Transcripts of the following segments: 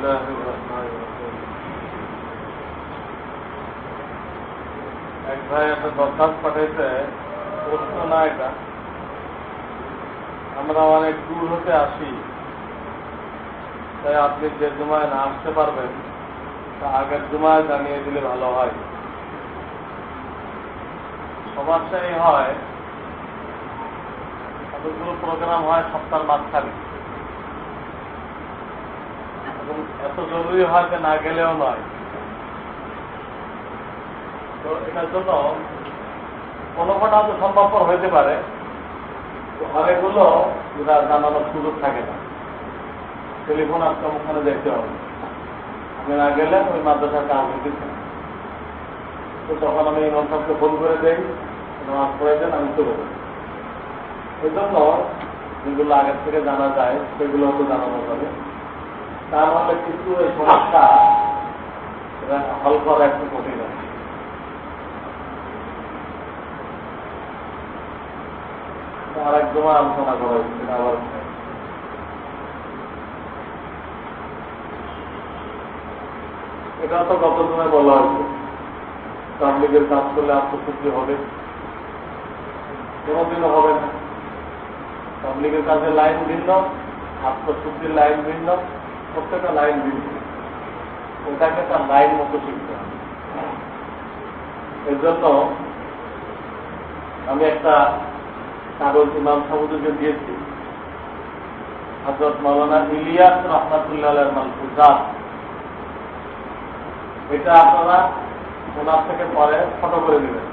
এক ভাই একটা দরখাস্ত পাঠাইছে, প্রশ্ন না এটা, আমরা অনেক দূর হতে আসি, তাই আপনি যে জুমায় না আসতে পারবেন তা আগের জুমায় জানিয়ে দিলে ভালো হয়। সমস্যা এই হয়, এতগুলো প্রোগ্রাম হয় সপ্তাহের মাঝখানে, এবং এত জরুরি হয় যে না গেলেও নয়। তো এটার জন্য কোনো কোটা হয়তো সম্ভবপর হইতে পারে, তো অনেকগুলো এরা জানানোর সুযোগ থাকে না। টেলিফোন আজকে ওখানে দেখতে হবে, আমি না গেলে ওই মাদ্রাসার কাজ হইতেছে না। তো তখন আমি ইমাম সাহেবকে ফোন করে দেই, নামাজ পড়ে দেন, আমি চলে যাই। এই জন্য যেগুলো আগের থেকে জানা যায় সেগুলো হয়তো জানানো যাবে। তা নাহলে কিন্তু এই সমস্যা হল করা একটু কঠিন আছে। আর এক জমা আলোচনা করা হচ্ছে আবার। এটা তো গত সময় বলা হয়েছে, তাবলীগের কাজ করলে আত্মশুদ্ধি হবে, কোনোদিনও হবে না। তাবলীগের কাজের লাইন ভিন্ন, আত্মশুদ্ধির লাইন ভিন্ন, প্রত্যেকটা লাইন ভিন্ন। ওটাকে তার লাইন মতো শিখতে হবে। এর জন্য আমি একটা কাগজ ইমাম সাহেবকে দিয়েছি, হযরত মাওলানা ইলিয়াস রাহমাতুল্লাহ আলাইহির মালফুজাত। এটা আপনারা ওনার থেকে পরে ফটো করে দিবেন।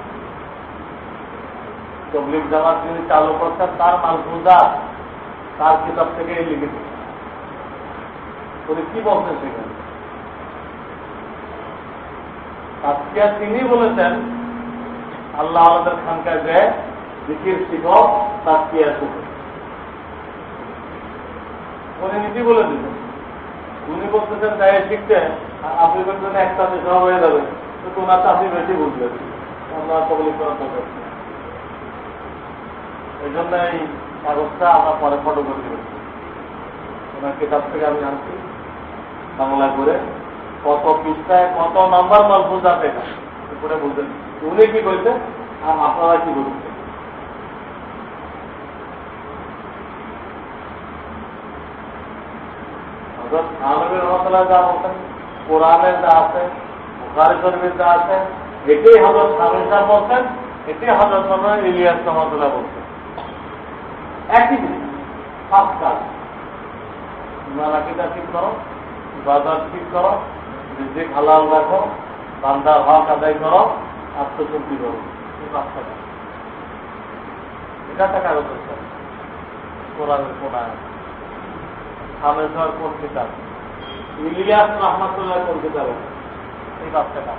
তাবলীগ জামাত যিনি চালু করছেন তার মালফুজাত, তার কিতাব থেকে লিখিত। উনি কি বলছেন সেখানে? আজকে তিনি বলেছেন আল্লাহ আমাদের খানকায় যে জিকির শিখক তাজকিয়া শিখো। উনি নিজেই বলে দিলেন। উনি বলতেছেন গায়ে শিখতে, আর আপনি বলছেন একটা সব হয়ে যাবে, তো ওনার তো আপনি বেশি বুঝবেন, ওনার তবলীগ করার দরকার। এই জন্য এই কাগজটা আমরা পরে ফটো করে দিয়েছি। ওনার কিতাব থেকে আমি আনছি বাংলা করে, কত পৃষ্ঠায় কত নম্বর মালফুজাত এটা করে বলতেন। উনি কি বলছেন আর আপনারা কি বলছেন? আলমের রহমতুল্লাহ যা বলতেন, কোরআনের যা আছে, বুখারী শরীফের যা আছে, এটাই হযরত শামীম সাহেব বলছেন, এটাই হযরত মাওলানা ইলিয়াস রহমতুল্লাহ বলছেন। একই জিনিস, সব কাজ। ইমান আকীদা ঠিক করো, ইবাদত ঠিক করো, রিজিক হালাল রাখো, বান্দার হক আদায় করো, আত্মশুদ্ধি করো। এটা একটা কাগজ হচ্ছে কোরআনের কোন আয়াত, হামেশার কোন কিতাব, ইলিয়াস রহমাতুল্লাহ কোন কিতাবে, এই পাঁচটা।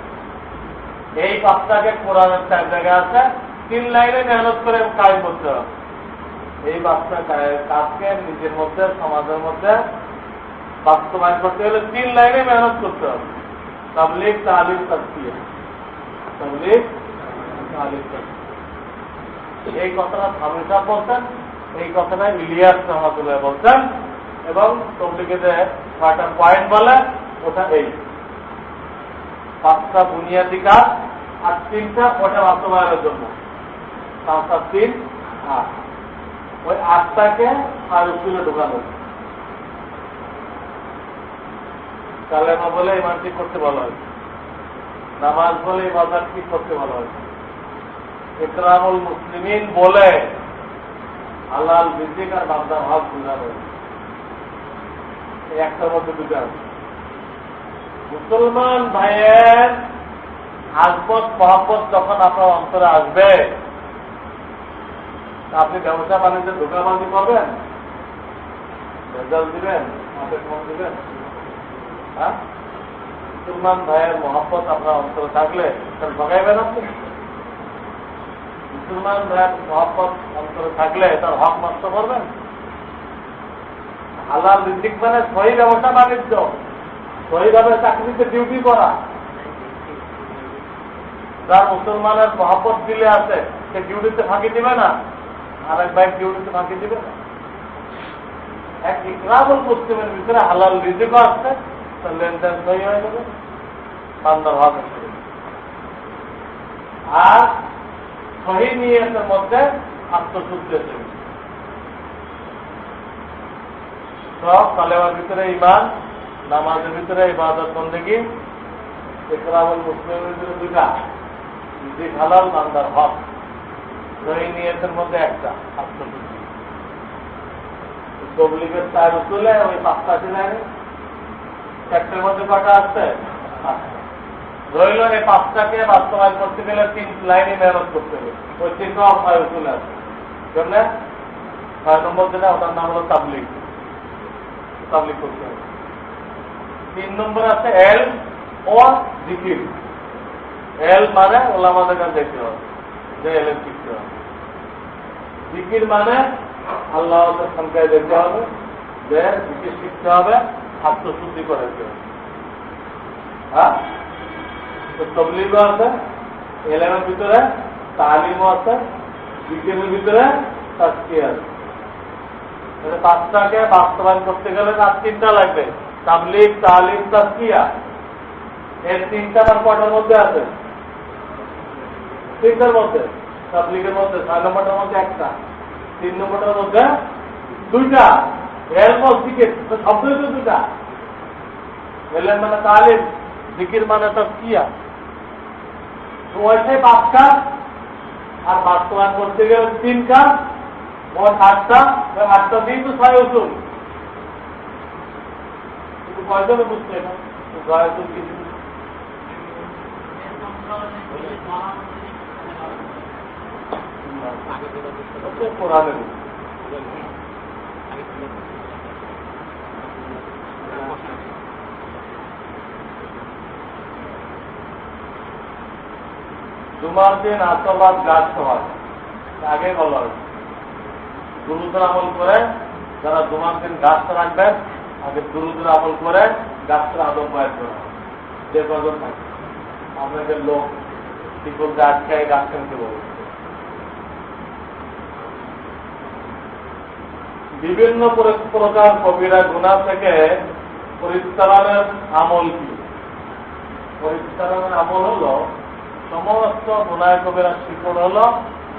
এই পাঁচটাকে কোরআনের 4 জায়গায় আছে, 3 লাইনে মেহনত করে কাজ করতে হবে। এই পাঁচটা কাজকে নিজের মধ্যে, সমাজের মধ্যে বাস্তবায়ন করতে হলে 3 লাইনে মেহনত করতে হবে। তাবলীগ, তালিম, তাজকিয়া। তাবলীগ, তালিম, তাজকিয়া। এই কথাটা শামীম সাহেব বলছেন, এই কথাটা ইলিয়াস রহমাতুল্লাহ বলছেন, এবং তাবলীগে যে 6টা পয়েন্ট বলে ওটা এই 5টা বুনিয়াদী কাজ আর 3টা ওটা বাস্তবায়নের জন্য। 5 আর 3 8, ওই 8টাকে আর উসুলে ঢোকানো। কালেমা বলে ইমান ঠিক করতে বলা হয়েছে, নামাজ বলে ইবাদত ঠিক করতে বলা হয়েছে, ইকরামুল মুসলিমিন বলে হালাল রিজিক আর বান্দার হক বোঝানো হয়েছে। এই একটার মধ্যে দুটো আছে। মুসলমান ভাইয়ের আজমত মহব্বত যখন আপনার অন্তরে আসবে, আপনি ব্যবসা বাণিজ্যে ধোঁকাবাজি করবেন, রেজাল্ট দিবেন, মাঠে ফোন দিবেন। হ্যাঁ, মুসলমান ভাইয়ের মহব্বত আপনার অন্তরে থাকলে ঠকাইবেন আপনি? মুসলমান ভাইয়ের মহব্বত অন্তরে থাকলে তার হক নষ্ট করবেন? হালাল রিজিক মানে সহি ব্যবসা বাণিজ্য, সহিভাবে চাকরিতে ডিউটি করা। যার মুসলমানের মহব্বত দিলে আছে, সে ডিউটিতে ফাঁকি দিবে না, আর এক ভাই ডিউটিতে ফাঁকি দিবে না। এক ইকরামুল মুসলিমের ভিতরে হালাল রিজিকও আছে, লেনদেন সহি হয়ে যাবে, বান্দার হক এসে যাবে। আর সহি নিয়তের মধ্যে আত্মশুদ্ধি এসে গেছে। সব কালেমার ভিতরে ঈমান, নামাজের ভিতরে ইবাদত বন্দেগী, ইকরামুল মুসলিমের ভিতরে দুইটা, রিজিক হালাল, বান্দার হক। সহি নিয়তের মধ্যে একটা আত্মশুদ্ধি। তবলিগের চার উসুলে ওই 5টা লাইনে, চারটের মধ্যে কটা আসছে? ধরিল এই 5টাকে বাস্তবায়ন করতে গেলে 3 লাইনে মেহনত করতে হবে। ওই 3টা 6 উসুলে আছে। কেমনে? 6 নম্বর যেটা, ওটার নাম হলো তাবলিগ। তাবলিগ করতে হবে। 3 নম্বর আছে এল ও জিকির। এল মানে ওলামাদের কাছে দেখতে হবে, যে এলের শিখতে হবে। জিকির মানে আল্লাহর সংখ্যায় দেখতে হবে, যে জিকির শিখতে হবে, আত্মশুদ্ধি করে দিতে হবে। হ্যাঁ, তো তবলিগও আছে, এলেমের ভিতরে তালিমও আছে, জিকিরের ভিতরে তাজকিয়া আছে। 5টাকে বাস্তবায়ন করতে গেলে আর 3টা লাগবে, তাবলিগ, তালিম, তাজকিয়া। এর 3টা আর কটার মধ্যে আছে? 3টার মধ্যে। তাবলিগের মধ্যে 6 নম্বরটার মধ্যে একটা, 3 নম্বরটার মধ্যে 2টা। এলম ও জিকির শব্দই তো 2টা। এলেম মানে তালিম, জিকির মানে তাজকিয়া। তো ওইটাই 5টা, আর বাস্তবায়ন করতে গেলে 3টা, মোট 8টা। 8টা দিয়েই তো 6 উসুল। কিন্তু কয়জনে বুঝছে এটা? 6 উসুল কি? কোরআনের জুমার দিন আশীর্বাদ গাছ হয়, আগে বলা হয় দুরুদের আমল করে যারা জুমার দিন গাছটা রাখবেন, আগে দুরুদের আমল করে গাছটা আদম পায় করা, যে কজন থাকে আপনাদের লোক শিকল গাছ খেয়ে গাছ কিনতে বলবে। বিভিন্ন প্রকার কবিরা গুনাহ থেকে পরিত্রাণের আমল কি? পরিত্রাণের আমল হল সমস্ত গুনাহ কবিরা শিকড় হল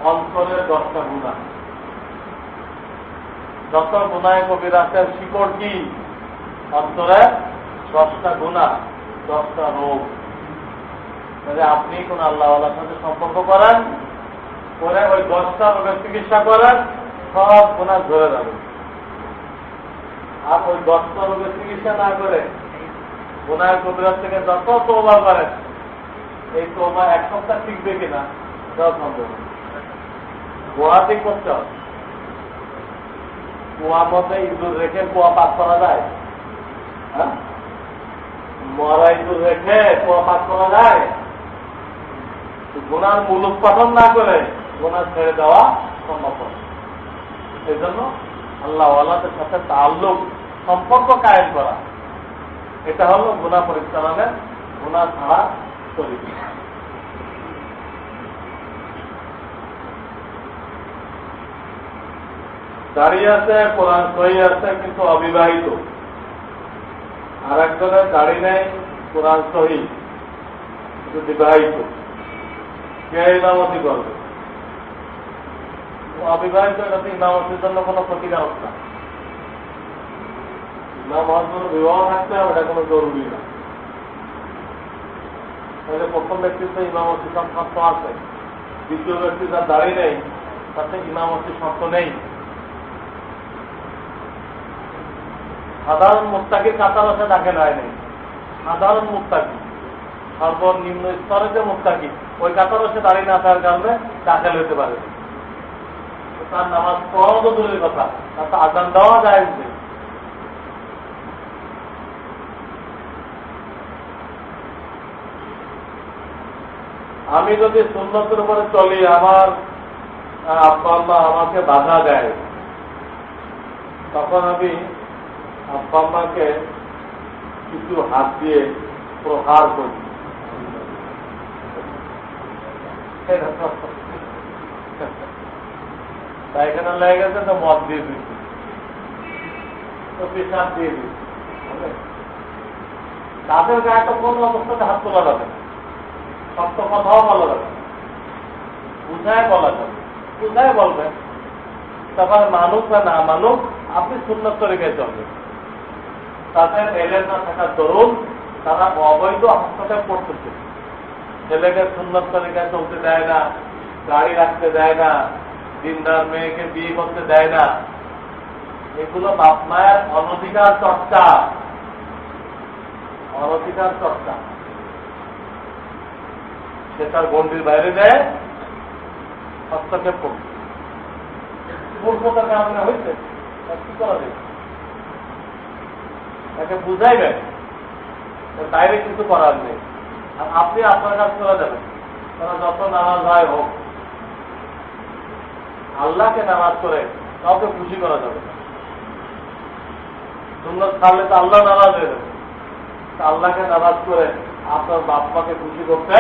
অন্তরের 10টা গুনাহ। যত গুনাহ কবিরাতের শিকড় কি? অন্তরের 10টা গুনাহ, 10টা রোগ। আপনি কোন আল্লাহওয়ালার সাথে সম্পর্ক করেন, করে ওই 10টা রোগের চিকিৎসা করেন, সব গুনাহ ধরে যাবে। আর ওই 10টা রোগের চিকিৎসা না করে গুনাহ কবিরাত থেকে যত তওবা করেন, এই তওবা 1 সপ্তাহ টিকবে কিনা সেটাও সম্ভব। গোয়া ঠিক করতে হবে। কুয়ার মধ্যে ইঁদুর রেখে কুয়া পাস করা যায়? হ্যাঁ, মরা ইঁদুর রেখে কুয়া পাস করা যায়? গুনার মূলক পাঠন না করে গুনাহ ছেড়ে দেওয়া সম্ভব হয়। এই জন্য আল্লাহওয়ালাদের সাথে তাআল্লুক, সম্পর্ক কায়েম করা, এটা হলো গুনাহ পরিত্রাণের, গুনাহ ছাড়া চরিত্র। দাঁড়িয়ে আছে, কোরআন সহি আছে, কিন্তু অবিবাহিত। আর একজনের দাড়ি নেই, কোরআন সহি, কিন্তু বিবাহিত। কে ইমামতি করবে? অবিবাহিত যাতে ইমামতির জন্য কোনো ক্ষতিকারক না। ইমাম হওয়ার জন্য বিবাহ থাকতে হবে, এটা কোনো জরুরি না। তাহলে প্রথম ব্যক্তির তো ইমামতির শর্ত আছে, দ্বিতীয় ব্যক্তি যার দাড়ি নেই তাতে ইমামতির শর্ত নেই। সাধারণ মুত্তাকির কাতার আছে, তাকে নেয় নেই। সাধারণ মুত্তাকি, সর্বনিম্ন স্তরে যে মুত্তাকি, ওই কাতার আছে দাঁড়িয়ে না থাকার কারণে দাখিল হতে পারে। তার নামাজ পড়াও তো দূরের কথা, তার তো আজান দেওয়া যায়। আমি যদি সুন্নতের উপরে চলি, আমার আব্বা আম্মা আমাকে বাধা দেয়, তখন আমি আব্বা আম্মাকে কিছু হাত দিয়ে প্রহার করি। পায়খানা লেগে গেছে তো মদ দিয়ে দিচ্ছি, তো পেশাব দিয়ে দিচ্ছি। তাদের গায়ে তো কোন অবস্থাতে হাত তোলা যাবে না, সত্য কথাও বলা যাবে, বুঝায় বলা যাবে, বুঝায় বলবেন। তারপরে মানুষ বা না মানুষ আপনি সুন্নত তরিকায় চলবেন। তাদের এলেন না থাকার দরুন তারা অবৈধ হস্তক্ষেপ করতেছে। ছেলেকে সুন্নত তরিকায় চলতে দেয় না, গাড়ি রাখতে দেয় না, দিনদার মেয়েকে বিয়ে করতে দেয় না। এগুলো বাপ মায়ের অনধিকার চর্চা, অনধিকার চর্চা। সে তার গণ্ডির বাইরে দেয়, হস্তক্ষেপ করছে। মূর্খতার কারণে হয়েছে, কি করা যায়? তাকে বুঝাইবেন, বাইরে কিছু করার নেই। আর আপনি আপনার কাজ করে যাবেন, তারা যত নারাজ হয় হোক। আল্লাহকে নারাজ করে কাউকে খুশি করা যাবে না। সুন্নত ছাড়লে তো আল্লাহ নারাজ হয়ে যাবে। আল্লাহকে নারাজ করে আপনার বাপ্পাকে খুশি করতে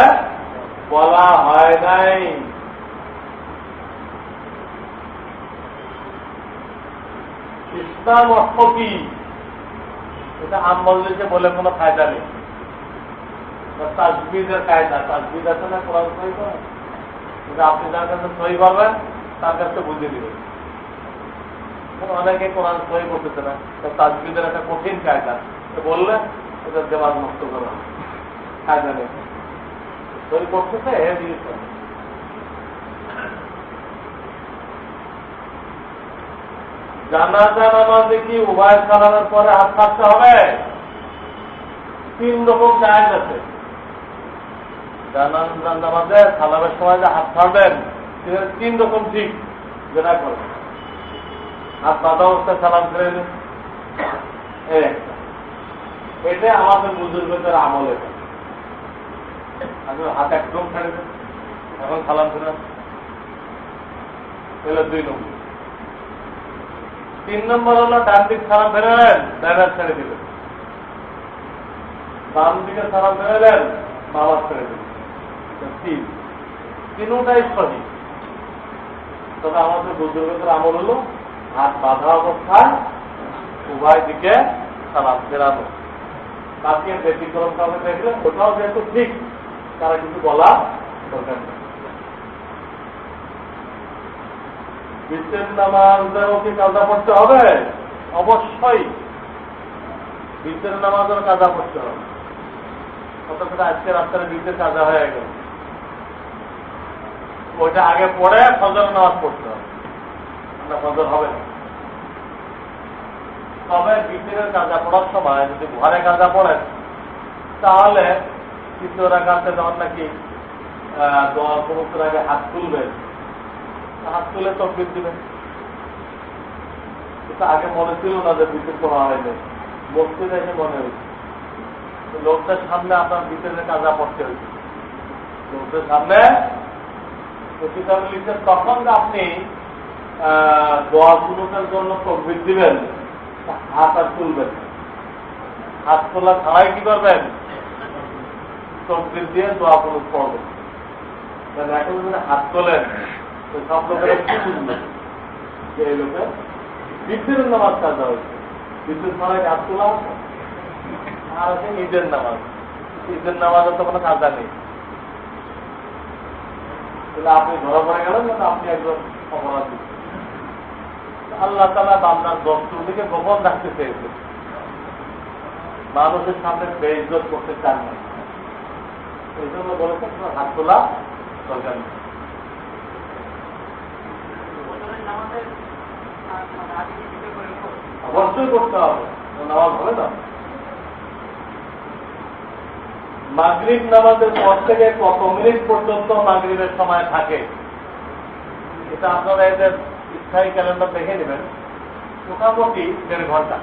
বলা হয় নাই। ইসলাম অর্থ কি এটা আমলদেরকে বলে কোনো ফায়দা নেই। তাজবিদের কায়দা, তাজবিদ আছে না কোরআন সহি করে, আপনি যার কাছে সহি করবেন তার কাছে বুঝিয়ে দিবেন। অনেকে কোরআন সহি করতেছে না, তাজবিদের একটা কঠিন কায়দা বললে এটা দেওয়ার মুক্ত করা কায়দা নেই। সহি করতেছে জানাজা নামাজে কি উভয় সালামের পরে হাত থাকতে হবে? 3 রকম জায়েজ আছে। জানাজা নামাজে সালামের সময় যে হাত ছাড়বেন 3 রকম ঠিক যেটা করবেন। হাত বাঁধা অবস্থায় সালাম ছেড়ে দিন, এটা আমাদের বুজুর্গদের আমল। এটা হাত একদম ছেড়ে দেন, এখন সালাম ছেড়ে এলো 2 নম্বর। 3 নম্বর হলো ডান দিক সালাম ফেরে নেন, ডান হাত ছেড়ে দিলেন। বাম দিকে সালাম ফেরে দেন, বাম হাত ছেড়ে দিলেন। 3টাই সহি। তবে আমাদের বুজুর্গদের আমল হলো হাত বাঁধা অবস্থায় উভয় দিকে সালাম ফেরানো। তাকে ব্যতিক্রম কাউকে দেখলে ওটাও যেহেতু ঠিক, তারা কিছু বলা দরকার নেই। বিশেষ নামাজেরও কি কাজা পড়তে হবে? অবশ্যই বিশেষ নামাজেরও কাজা পড়তে হবে। অথচ আজকে রাস্তায় বিশেষ কাজা হয়ে গেল, ওইটা আগে পড়ে ফজর নামাজ পড়তে হবে, না ফজর হবে না। তবে বিশেষের কাজা পড়ার সময় যদি ঘরে কাজা পড়েন তাহলে তৃতীয় রাকাতে যখন নাকি দোয়া সমুদ্রের আগে হাত তুলবেন, হাত তুলে তকবীর দিবেন। এটা আগে মনে ছিল না যে বিশেষ করা হয়নি, মসজিদে এসে মনে হয়েছে। লোকদের সামনে আপনার বিশেষের কাজা পড়তে হয়েছে, লোকদের সামনে লিখছেন, তখন আপনি দোয়া সুন্নতের জন্য তকবীর দিবেন, হাত আর তুলবেন। হাত তোলা ছাড়াই কি করবেন? তকবীর দিয়ে দোয়া সুন্নত পড়বেন। এখন যদি হাত তোলেন তো সব লোকেরা কি বুঝবেন যে এই লোকের বিদ্যুতের নামাজ কাজা হয়েছে। বিদ্যুৎ ছাড়াই হাত তোলা আছে। আর আছে ঈদের নামাজ, ঈদের নামাজের তো কোনো কাজা নেই। তাহলে আপনি ধরা পড়ে গেলেন না আপনি একজন অপরাধী। আল্লাহ তাআলা বান্দার দস্তুর দিকে গোপন রাখতে চেয়েছে, মানুষের সামনে বেইজ্জত করতে চান না। এই জন্য বলেছেন হাত তোলা দরকার নেই। অবশ্যই করতে হবে, নামাজ হবে না। মাগরিব নামাজের পর থেকে কত মিনিট পর্যন্ত মাগরিবের সময় থাকে এটা আপনারা এদের স্থায়ী ক্যালেন্ডার দেখে নেবেন। মোটামুটি 1.5 ঘন্টা।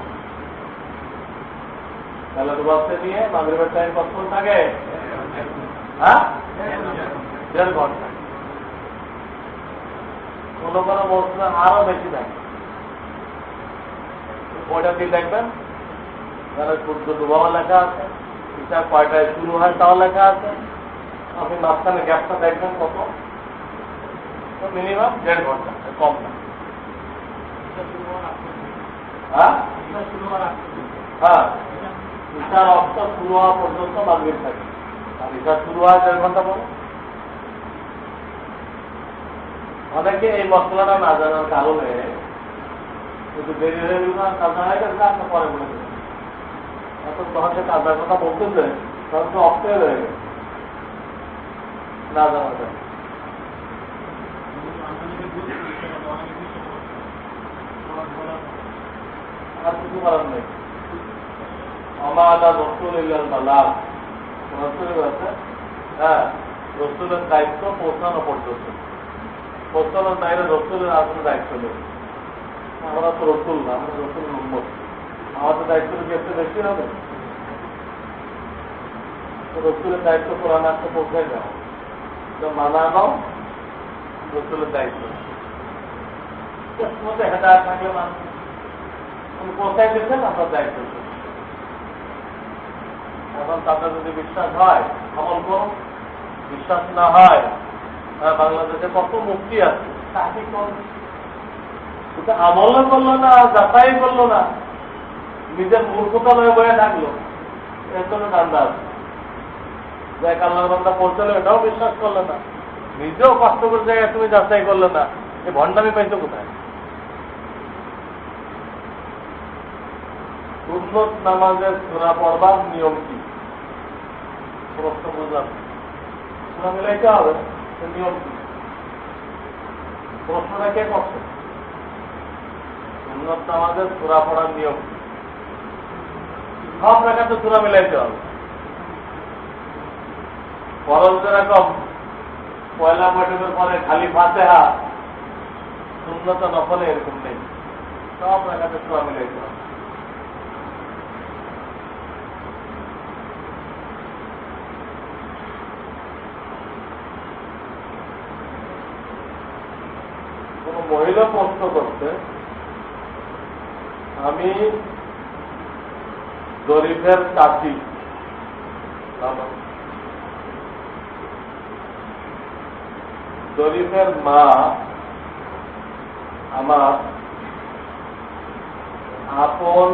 তাহলে দুবাসে নিয়ে মাগরিবের টাইম কতক্ষণ থাকে? হ্যাঁ, 1.5 ঘন্টা। কোনো কোনো মৌসুমে আরো বেশি থাকে। ওইটা দিয়ে দেখবেন, তাহলে সূর্য ডুবাও লেখা আছে, এটা কয়টায় শুরু হয় তাও লেখা আছে। আপনি মাঝখানে গ্যাপটা দেখবেন কত, মিনিমাম 1.5 ঘন্টা, কম না। হ্যাঁ হ্যাঁ, ঈশার অর্থ শুরু হওয়া পর্যন্ত মাগরিব থাকে, আর ঈশা শুরু হয় 1.5 ঘন্টা পরে। অনেকে এই মশলাটা না জানার কারণে কিন্তু দেরি হয়ে গেল না, কাজা হয়ে গেছে, আপনার পরে বলে দেবেন। এখন তখন সে কাজার কথা বলতেছে, তখন তো অর্থ হয়ে গেছে না জানা যায়। আর কিছু করার নেই। আমার রসুল বালাগ, রসুলের আছে, হ্যাঁ, রসুলের দায়িত্ব পৌঁছানো পর্যন্ত। পৌঁছানোর বাইরে রসুলের আসলে দায়িত্ব নেই। আমরা তো রসুল না, আমরা রসুল উম্মত, আমাদের দায়িত্ব কি একটু বেশি হবে? রসুলের দায়িত্ব কোরআন আসতে পৌঁছায় যাও, মানা নাও, রসুলের দায়িত্ব। হেদায়ত থাকলে মানুষ কোথায় দিচ্ছেন আপনার দায়িত্ব। এখন তাদের যদি বিশ্বাস হয় আমল করুন, বিশ্বাস না হয়, বাংলাদেশে কত মুক্তি আছে, তাকে আমলও করলো না, যাচাই করলো না, নিজের মূর্খতা লয়ে বয়ে থাকলো, এর জন্য ঠান্ডা আছে। যে আল্লাহর বান্দা পৌঁছালো এটাও বিশ্বাস করলো না, নিজেও কষ্ট করে জায়গায় তুমি যাচাই করলে না, এই ভণ্ডামি পাইছো কোথায়? সুন্নত নামাজের সূরা পড়বার নিয়ম কি? প্রশ্ন বুঝলাম, সূরা মিলাইতে হবে, নিয়ম কি? প্রশ্নটা কে করছে? সুন্নত নামাজের সূরা পড়ার নিয়ম কি? সব রাখাতে সূরা মিলাইতে হবে। ফরজ যেরকম পয়লা বৈঠকের পরে খালি ফাতিহা, সুন্নত নফলে এরকম নেই, সব রাখাতে সূরা মিলাইতে হবে। কোন মহিলা প্রশ্ন করছে, আমি জরিফের চাচি, জরিফের মা আমার আপন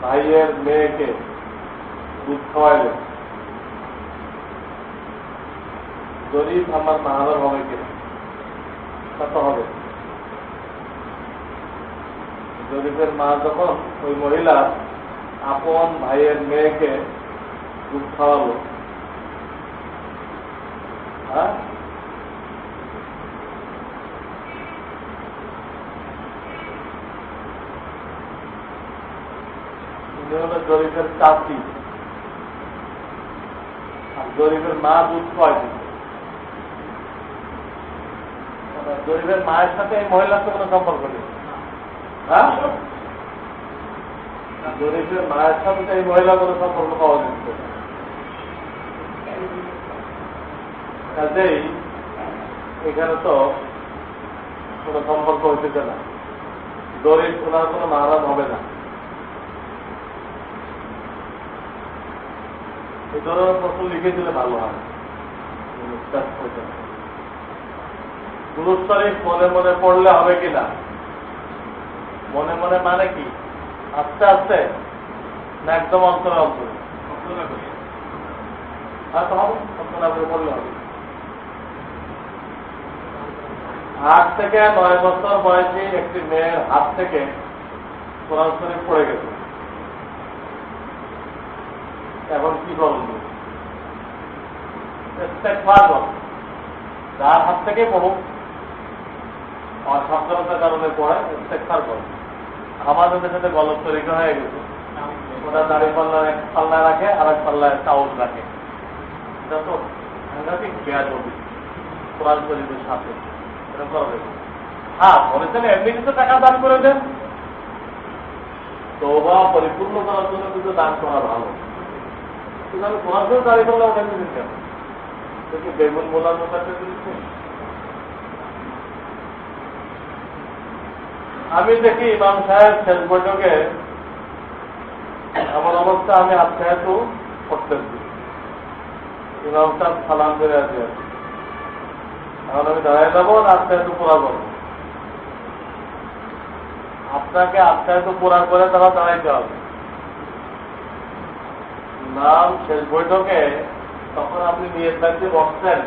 ভাইয়ের মেয়েকে দুধ খাওয়াইলেন, জরিফ আমার মাহারাম হবে কিনা? কত হবে? জরিফের মা যখন ওই মহিলা আপন ভাইয়ের মেয়েকে দুধ খাওয়ালো, হ্যাঁ, জরিফের চাচি, আর জরিফের মা দুধ খাওয়াই দিচ্ছে। জরিফের মায়ের সাথে এই মহিলার তো কোনো সম্পর্ক নেই, হ্যাঁ, জরিফের মায়ের সাথে এই মহিলা কোনো সম্পর্ক পাওয়া যাচ্ছে। কাজেই এখানে তো কোনো সম্পর্ক হইতেছে না, জরিফ ওনার কোনো মাহারাম হবে না। এই ধরনের প্রশ্ন লিখে দিলে ভালো হয়। দুরূদ শরীফ মনে মনে পড়লে হবে কিনা? মনে মনে মানে কি? আস্তে আস্তে না একদম অন্তরে অন্তরে? হ্যাঁ তো হবে, অন্তরা করে পড়লে হবে। 8 থেকে 9 বছর বয়সী একটি মেয়ের হাত থেকে কোরআন শরীফ পড়ে গেছে, এখন কি বলুন? যার হাত থেকে পড়ুক, অসাবধানতার কারণে পড়ে, ইস্তেগফার করো। আমাদের দেশে গলত তরিকা হয়ে গেছে, ওরা দাঁড়িয়ে পাল্লার এক পাল্লায় রাখে আর এক পাল্লায় চাউল রাখে। এটা তো সাংঘাতিক বেয়াদবি কোরআন শরীফের সাথে। এটা করবে। হ্যাঁ, বলেছেন এমনি কিছু টাকা দান করে দেন, তওবা পরিপূর্ণ করার জন্য কিন্তু দান করা ভালো। কিন্তু কোরআন শরীফ দাঁড়িয়ে পাল্লা ওটা দিন কেন? বেগুন বোলার মতো একটা দিচ্ছে। আমি দেখি ইমাম সাহেব শেষ বৈঠকে আমার অবস্থা, আমি আত্মায়াতু করতেছি, ইমাম সাহেব সালাম করে আসি, এখন আমি দাঁড়ায় যাবো না আত্মায়াতু পুরা করবো? আপনাকে আত্মায়াতু পুরা করে তারা দাঁড়াইতে হবে। নাম শেষ বৈঠকে তখন আপনি নিয়ে থাকতে বসছেন,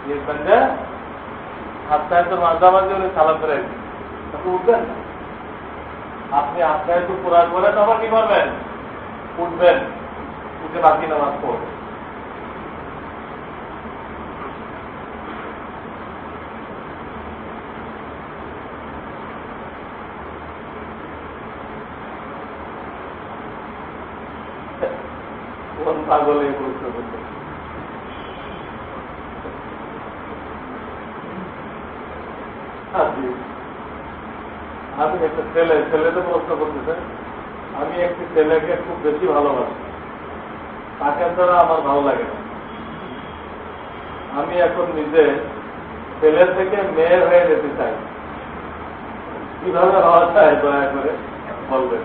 নিয়ে থাকতে আত্মায়ত মাঝামাঝি উনি সালাম করে তখন উঠবেন না। আপনি আত্মায়ত পুরা করে তখন কি করবেন? উঠবেন, উঠে বাকি নামাজ পড়বেন। কোন পাগলে গুরুত্ব করতে আমি একটা ছেলেদের প্রশ্ন করতেছে, আমি একটি ছেলেকে খুব বেশি ভালোবাসি, তাকে ছাড়া আমার ভালো লাগে না। আমি এখন নিজে ছেলে থেকে মেয়ে হয়ে যেতে চাই, কিভাবে হওয়া চাই দয়া করে বলবেন।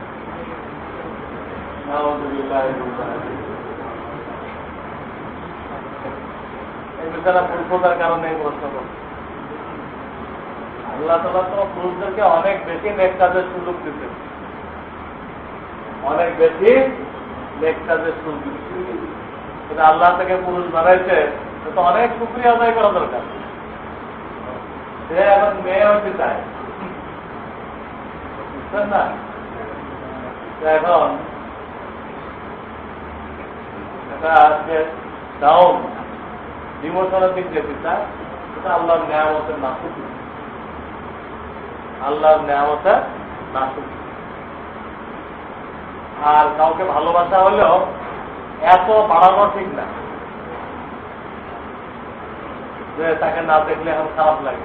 যারা পুরুষতার কারণে প্রশ্ন করছে, আল্লাহ তাআলা তো পুরুষদেরকে অনেক বেশি নেক কাজের সুযোগ দিতে, অনেক বেশি নেক কাজের সুযোগ দিতে। আল্লাহ থেকে পুরুষ বানাইছে, তো অনেক শুকরিয়া আদায় করা দরকার। সে এখন মেয়ে হতে চায়, বুঝছেন না? এখন এটা ডাউন ডিমোশনের দিক যেতে চায়, সেটা আল্লাহর নেয়ামতের নাফরমানি, আল্লাহর নেয়ামতের নাফরমানি। আর কাউকে ভালোবাসা হলেও এত বাড়ানো ঠিক না যে তাকে না দেখলে এখন খারাপ লাগে,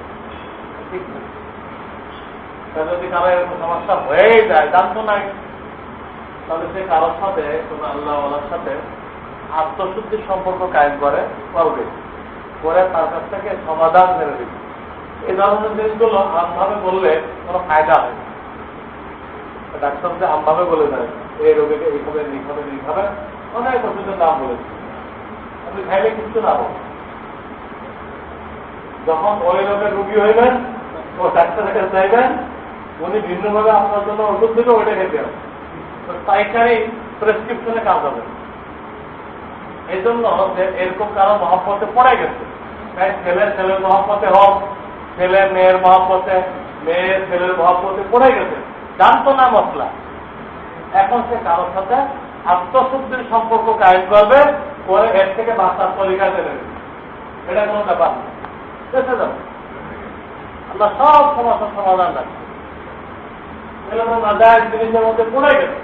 ঠিক না। যদি কারো এরকম সমস্যা হয়েই যায়, জানতো না, তাহলে সে কারোর সাথে কোনো আল্লাহওয়ালার সাথে আত্মশুদ্ধির সম্পর্ক কায়েম করবে, করে তার কাছ থেকে সমাধান মেরে দিবে। এই ধরনের জিনিসগুলো আমভাবে বললে কোনো ফায়দা হয় না। ডাক্তার যে আমভাবে বলে দেয় এই রোগীকে এইভাবে এইভাবে এইভাবে অনেক ওষুধের নাম বলেছে, আপনি খাইলে কিছু না হবে। যখন ওই রোগের রুগী হইবেন, ও ডাক্তারের কাছে চাইবেন, উনি ভিন্নভাবে আপনার জন্য ওষুধ দিলে ওইটা খেতে হবে, পাইকারি প্রেসক্রিপশনে কাজ হবে। এই জন্য যে এরকম কারো মহব্বতে পড়ে গেছে, তাই ছেলের মহব্বতে হোক, ছেলে মেয়ের মহব্বতে, মেয়ের ছেলের মহব্বতে পড়ে গেছে, জানতো না মশলা। এখন সে কারোর সাথে আত্মশুদ্ধির সম্পর্ক কায়েম করবে, করে এর থেকে বাচ্চার তরিকা দেবে, এটা কোনো ব্যাপার না। বেঁচে যাবে, আমরা সব সমস্যার সমাধান রাখছি। ছেলেরা নাজায়েজ জিনিসের মধ্যে পড়ে গেছে,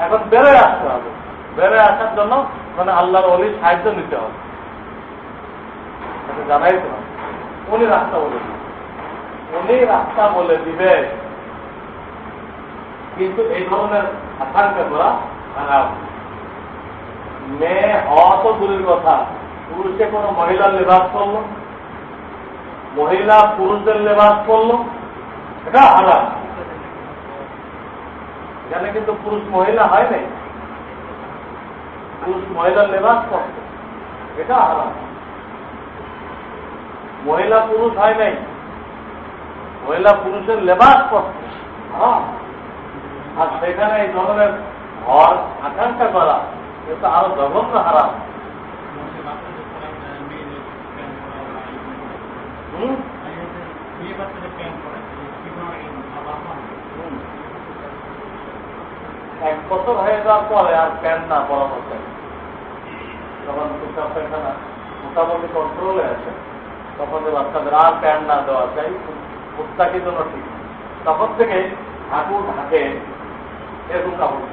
এখন বেড়ে আসতে হবে। বেড়ে আসার জন্য মানে আল্লাহর ওলির সাহায্য নিতে হবে, জানাই তো উনি রাস্তা বলে দিবে, উনি রাস্তা বলে দিবে। কিন্তু এই ধরনের আকাঙ্ক্ষা করা খারাপ। মেয়ে হওয়া তো দূরের কথা, পুরুষে কোনো মহিলার লেবাস করলো, মহিলা পুরুষদের লেবাস করলো, এটা হারাম। এখানে কিন্তু পুরুষ মহিলা হয় নাই, পুরুষ মহিলার লেবাস করছে, এটা হারাম। মহিলা পুরুষ হয় নাই, মহিলা পুরুষের লেবাস করছে, আর সেখানে এই ধরনের ঘর আকাঙ্ক্ষা করা এটা আরো জঘন্য হারাম। এক বছর হয়ে যাওয়ার পরে আর প্যান্ট না পরানো চাই, তখন পেশাব পায়খানা মোটামুটি কন্ট্রোলে আছে, তখন যে বাচ্চাদের আর প্যান্ট না দেওয়া চাই, মুস্তাকির জন্য ঠিক। তখন থেকে হাঁটু ঢাকে এরকম কাপড়,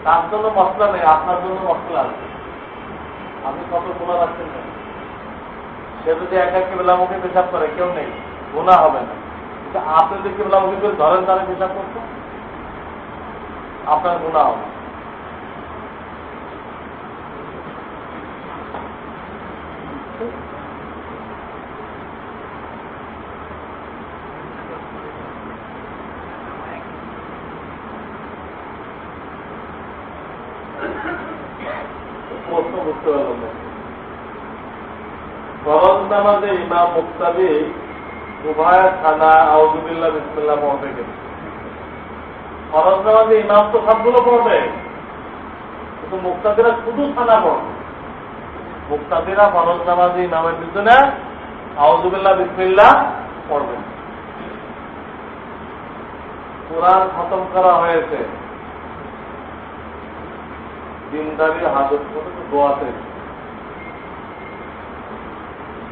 তার জন্য মশলা নেই, আপনার জন্য মশলা আছে। আপনি কত গোলা রাখছেন না, সে যদি এক এক কেবলামুখী পেশাব করে কেউ নেই, গোনা হবে না। কিন্তু আপনি যদি কেবলামুখী করে ধরেন তারা পেশাব করতো, আপনার গোনা হবে। প্রশ্ন বুঝতে পারলাম না। ফরজ নামাজে ইমাম মুক্তাদি উভয় খানা আউযুবিল্লাহ বিসমিল্লাহ পড়তে গেছে, ফরজ নামাজে ইমাম তো সবগুলো পড়বে, কিন্তু মুক্তাদিরা শুধু সানা পড়বে। মুক্তাদিরা ফরজ নামাজে ইমামের পিছনে আউযুবিল্লাহ বিসমিল্লাহ পড়বে। কোরআন খতম করা হয়েছে, দিনদারি হাজত করে তো দোয়াতে।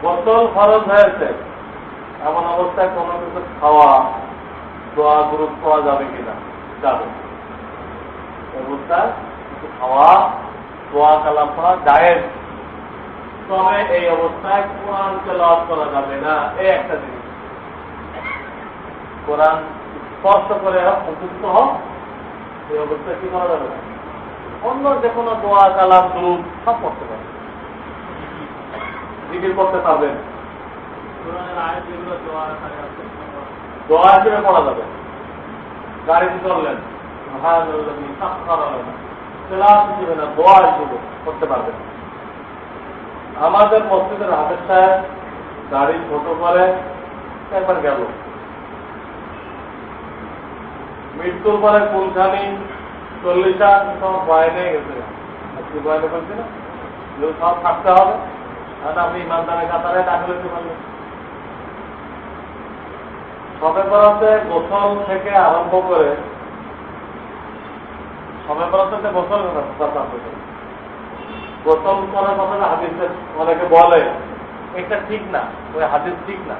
গোসল ফরজ হয়েছে, এমন অবস্থায় কোনো কিছু খাওয়া দোয়া গ্রুপ পাওয়া যাবে কিনা? যাবে। অবস্থায় কিছু খাওয়া দোয়া কালাম করা জায়েজ, তবে এই অবস্থায় কোরআন তেলাওয়াত করা যাবে না। এই একটা জিনিস, কোরআন স্পর্শ করে হোক অসুস্থ হোক, এই অবস্থায় কি করা যাবে না। অন্য যে কোনো দোয়া কালাম গ্রুপ সব করতে পারবে, জিকির করতে পারবেন, দোয়া হিসেবে পড়া যাবে। গাড়িতে চললেন, তেলাওয়াত হিসেবে না, দোয়া হিসেবে করতে পারবেন। আমাদের মসজিদের হাফেজ সাহেব গাড়ি ছোট করে একবার গেল, মৃত্যুর পরে কুলখানি 40টা সব বয়ানে গেছে। কি বয়ানে বলছি না, সব থাকতে হবে, আর আপনি ইমানদারের কাতারে দাখিল হতে পারবেন। সবে বরাতে গোসল থেকে আরম্ভ করে, সবে বরাতে গোসল কথা, গোসল করার কথা হাদিসে অনেকে বলে, এটা ঠিক না, ওই হাদিস ঠিক না।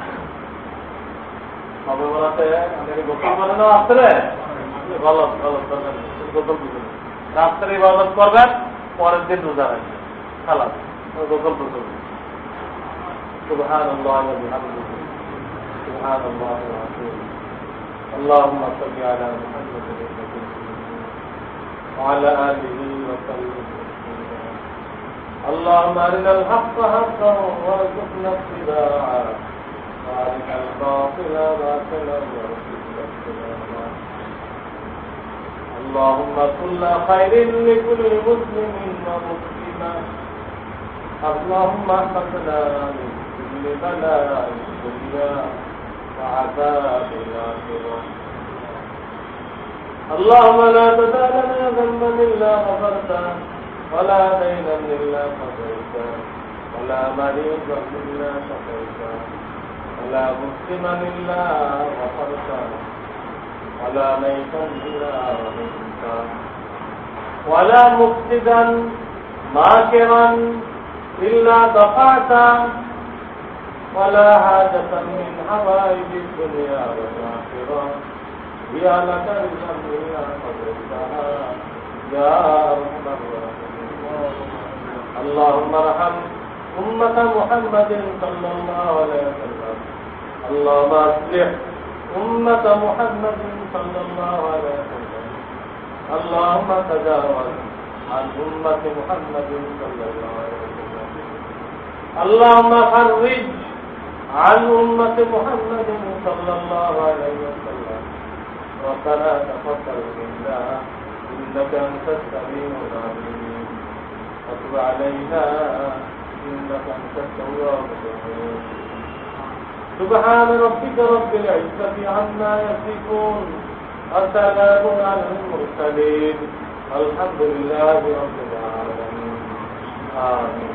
সবে বরাতে অনেকে গোসল করে না, আসলে গলত গলত করবেন, গোসল করবেন, রাত্রে ইবাদত করবেন, পরের দিন রোজা রাখবেন, খালাস, গোসল গোসল। সুবহানাল্লাহ ওয়া বিহামদিহি, সুবহানাল্লাহি ওয়া বিহামদিহি, আল্লাহুম্মা সাল্লি আলা মুহাম্মাদিন ওয়া আলা আলিহি ওয়া সাল্লিম। اللهم أرنا الحق حقا وارزقنا اتباعه وأرنا الباطل باطلا وارزقنا اجتنابه. اللهم كل خير لكل مسلم ومسلمة. اللهم احفظنا من كل بلاء الدنيا وعذاب الآخرة. اللهم لا تدع لنا ذنبا إلا غفرته، ولا دينا إلا قضيته، ولا مريضا إلا شفيته، ولا مسلما إلا غفرته، ولا ميتا إلا رحمته، ولا مفسدا ماكرا إلا دفعته، ولا حاجة من حوائج الدنيا والآخرة هي لك رضا إلا قضيتها يا أرحم الراحمين. اللهم ارحم أمة محمد صلى الله عليه وسلم. اللهم أصلح أمة محمد صلى الله عليه وسلم. اللهم تجاوز عن أمة محمد صلى الله عليه وسلم. اللهم فرج عن أمة محمد صلى الله عليه وسلم. ربنا تقبل منا إنك أنت السميع العليم، وتب علينا إنك أنت التواب الرحيم. سبحان ربك رب العزة عما يصفون، وسلام على المرسلين، والحمد لله رب العالمين. آمين.